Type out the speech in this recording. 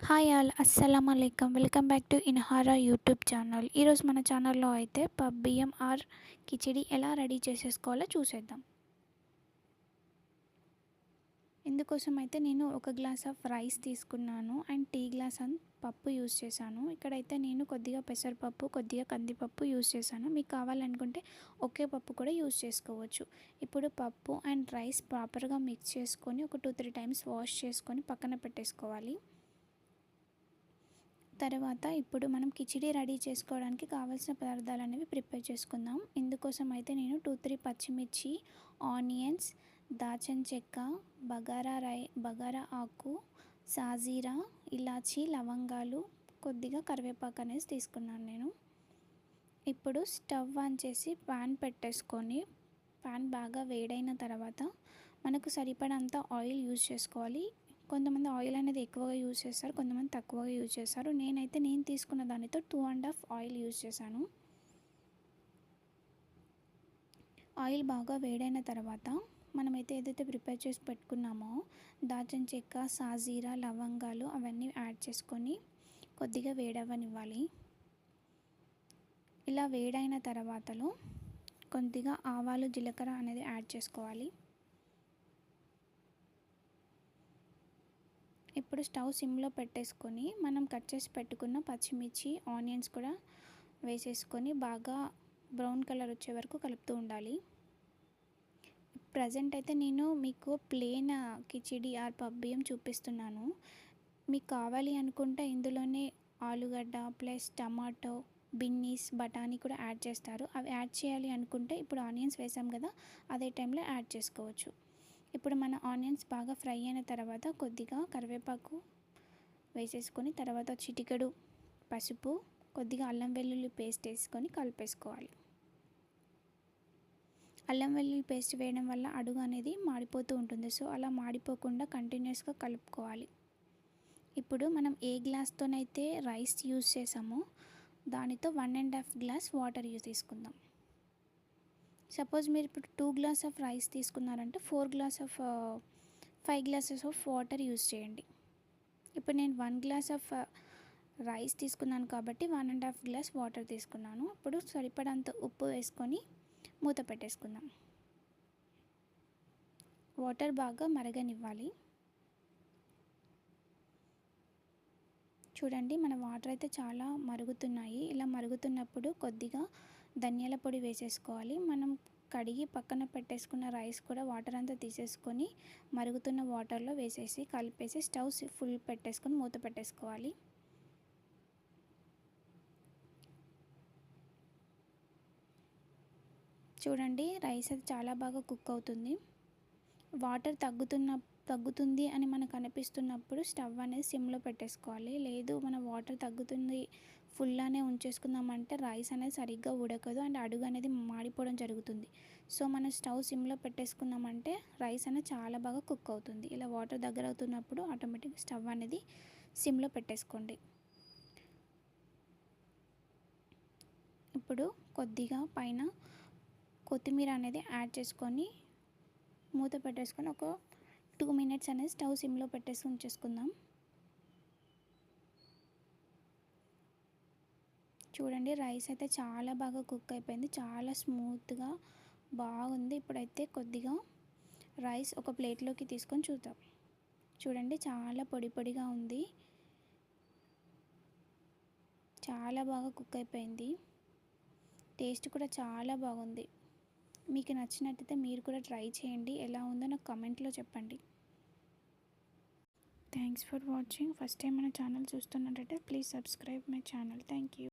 Hi all అస్సలం అలైకం welcome back to Inhara YouTube channel. ఈరోజు మన ఛానల్లో అయితే బియ్యం ఆర్ కిచిడి ఎలా రెడీ చేసేసుకోవాలో చూసేద్దాం. ఇందుకోసం అయితే నేను ఒక గ్లాస్ ఆఫ్ రైస్ తీసుకున్నాను అండ్ టీ గ్లాస్ అండ్ పప్పు యూస్ చేశాను. ఇక్కడైతే నేను కొద్దిగా పెసరపప్పు, కొద్దిగా కందిపప్పు యూస్ చేశాను. మీకు కావాలనుకుంటే ఒకే పప్పు కూడా యూస్ చేసుకోవచ్చు. ఇప్పుడు పప్పు అండ్ రైస్ ప్రాపర్గా మిక్స్ చేసుకొని ఒక 2-3 టైమ్స్ వాష్ చేసుకొని పక్కన పెట్టేసుకోవాలి. తర్వాత ఇప్పుడు మనం కిచిడి రెడీ చేసుకోవడానికి కావాల్సిన పదార్థాలు అనేవి ప్రిపేర్ చేసుకుందాం. ఇందుకోసం అయితే నేను 2-3 పచ్చిమిర్చి, ఆనియన్స్, దాల్చిన చెక్క, బగారా ఆకు, సాజీరా, ఇలాచి, లవంగాలు, కొద్దిగా కరివేపాకు అనేది తీసుకున్నాను నేను. ఇప్పుడు స్టవ్ ఆన్ చేసి పాన్ పెట్టేసుకొని పాన్ బాగా వేడైన తర్వాత మనకు సరిపడంత ఆయిల్ యూజ్ చేసుకోవాలి. కొంతమంది ఆయిల్ అనేది ఎక్కువగా యూజ్ చేస్తారు, కొంతమంది తక్కువగా యూజ్ చేస్తారు. నేను తీసుకున్న దానితో 2.5 ఆయిల్ యూజ్ చేశాను. ఆయిల్ బాగా వేడైన తర్వాత మనమైతే ఏదైతే ప్రిపేర్ చేసి పెట్టుకున్నామో దాల్చిన చెక్క, సాజీరా, లవంగాలు అవన్నీ యాడ్ చేసుకొని కొద్దిగా వేడవ్వనివ్వాలి. ఇలా వేడైన తర్వాతలో కొద్దిగా ఆవాలు, జీలకర్ర అనేది యాడ్ చేసుకోవాలి. ఇప్పుడు స్టవ్ సిమ్లో పెట్టేసుకొని మనం కట్ చేసి పెట్టుకున్న పచ్చిమిర్చి, ఆనియన్స్ కూడా వేసేసుకొని బాగా బ్రౌన్ కలర్ వచ్చే వరకు కలుపుతూ ఉండాలి. ప్రజెంట్ అయితే నేను మీకు ప్లేన్ కిచిడి ఆర్ బియ్యం చూపిస్తున్నాను. మీకు కావాలి అనుకుంటే ఇందులోనే ఆలుగడ్డ ప్లస్ టమాటో, బిన్నీస్, బఠానీ కూడా యాడ్ చేస్తారు. అవి యాడ్ చేయాలి అనుకుంటే ఇప్పుడు ఆనియన్స్ వేసాం కదా, అదే టైంలో యాడ్ చేసుకోవచ్చు. ఇప్పుడు మన ఆనియన్స్ బాగా ఫ్రై అయిన తర్వాత కొద్దిగా కరివేపాకు వేసేసుకొని తర్వాత చిటికెడు పసుపు, కొద్దిగా అల్లం వెల్లుల్లి పేస్ట్ వేసుకొని కలిపేసుకోవాలి. అల్లం వెల్లుల్లి పేస్ట్ వేయడం వల్ల అడుగు అనేది మాడిపోతూ ఉంటుంది. సో అలా మాడిపోకుండా కంటిన్యూస్గా కలుపుకోవాలి. ఇప్పుడు మనం ఏ గ్లాస్తోనైతే రైస్ యూస్ చేసామో దానితో 1.5 గ్లాస్ వాటర్ తీసుకుందాం. సపోజ్ మీరు ఇప్పుడు 2 గ్లాస్ ఆఫ్ రైస్ తీసుకున్నారంటే 5 గ్లాసెస్ ఆఫ్ వాటర్ యూస్ చేయండి. ఇప్పుడు నేను 1 గ్లాస్ ఆఫ్ రైస్ తీసుకున్నాను కాబట్టి 1.5 గ్లాస్ వాటర్ తీసుకున్నాను. ఇప్పుడు సరిపడంత ఉప్పు వేసుకొని మూత పెట్టేసుకుందాం. వాటర్ బాగా మరగనివ్వాలి. చూడండి, మన వాటర్ అయితే చాలా మరుగుతున్నాయి. ఇలా మరుగుతున్నప్పుడు కొద్దిగా ధనియాల పొడి వేసేసుకోవాలి. మనం కడిగి పక్కన పెట్టేసుకున్న రైస్ కూడా వాటర్ అంతా తీసేసుకొని మరుగుతున్న వాటర్లో వేసేసి కలిపేసి స్టవ్ ఫుల్ పెట్టేసుకొని మూత పెట్టేసుకోవాలి. చూడండి, రైస్ అది చాలా బాగా కుక్ అవుతుంది. వాటర్ తగ్గుతుంది అని మనకు అనిపిస్తున్నప్పుడు స్టవ్ అనేది సిమ్లో పెట్టేసుకోవాలి. లేదు మన వాటర్ తగ్గుతుంది ఫుల్లానే ఉంచేసుకుందామంటే రైస్ అనేది సరిగ్గా ఉడకదు అండ్ అడుగు అనేది మాడిపోవడం జరుగుతుంది. సో మనం స్టవ్ సిమ్లో పెట్టేసుకున్నామంటే రైస్ అనేది చాలా బాగా కుక్ అవుతుంది. ఇలా వాటర్ దగ్గర అవుతున్నప్పుడు ఆటోమేటిక్గా స్టవ్ అనేది సిమ్లో పెట్టేసుకోండి. ఇప్పుడు కొద్దిగా పైన కొత్తిమీర అనేది యాడ్ చేసుకొని మూత పెట్టేసుకొని ఒక 2 మినిట్స్ అనేది స్టవ్ సిమ్లో పెట్టేసి ఉంచేసుకుందాం. చూడండి, రైస్ అయితే చాలా బాగా కుక్ అయిపోయింది, చాలా స్మూత్గా బాగుంది. ఇప్పుడైతే కొద్దిగా రైస్ ఒక ప్లేట్లోకి తీసుకొని చూద్దాం. చూడండి, చాలా పొడి పొడిగా ఉంది, చాలా బాగా కుక్ అయిపోయింది. టేస్ట్ కూడా చాలా బాగుంది. మీకు నచ్చినట్టయితే మీరు కూడా ట్రై చేయండి. ఎలా ఉందో నాకు కామెంట్లో చెప్పండి. Thanks for watching. First time మన ఛానల్ చూస్తున్నట్టయితే please subscribe my channel. Thank you.